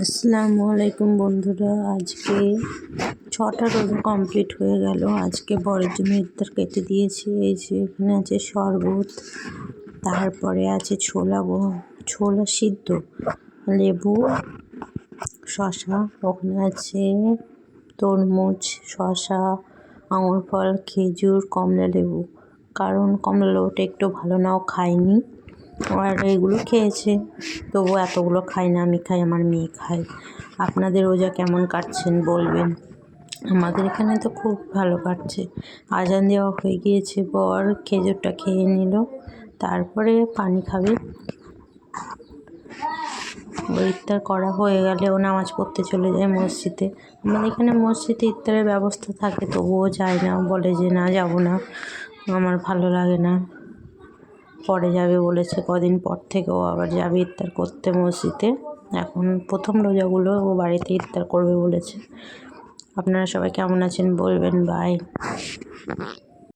আসসালামু আলাইকুম বন্ধুরা, আজকে 6টা রোজা কমপ্লিট হয়ে গেল। আজকে বরের জন্য ইফতার কেটে দিয়েছি। এই যে এখানে আছে শরবত, তারপরে আছে ছোলা সিদ্ধ, লেবু, শশা, ওখানে আছে তরমুজ, শশা, আঙুর ফল, খেজুর, কমলা লেবু। কারণ কমলা লেবুটা একটু ভালো নাও খায়নি, আর এগুলো খেয়েছে, তবু এতগুলো খাই না, আমি খাই, আমার মেয়ে খায়। আপনাদের রোজা কেমন কাটছেন বলবেন। আমাদের এখানে তো খুব ভালো কাটছে। আজান দেওয়া হয়ে গিয়েছে, বর খেজুরটা খেয়ে নিল, তারপরে পানি খাবে। ওই ইফতার করা হয়ে গেলে ও নামাজ পড়তে চলে যায় মসজিদে। আমাদের এখানে মসজিদে ইফতারের ব্যবস্থা থাকে, তবুও যায় না, বলে যে না, যাব না, আমার ভালো লাগে না। পরে যাবে বলেছে, কদিন পর থেকে ও আবার যাবে ইফতার করতে মসজিদে। এখন প্রথম রোজাগুলো ও বাড়িতে ইফতার করবে বলেছে। আপনারা সবাই কেমন আছেন বলবেন। বাই।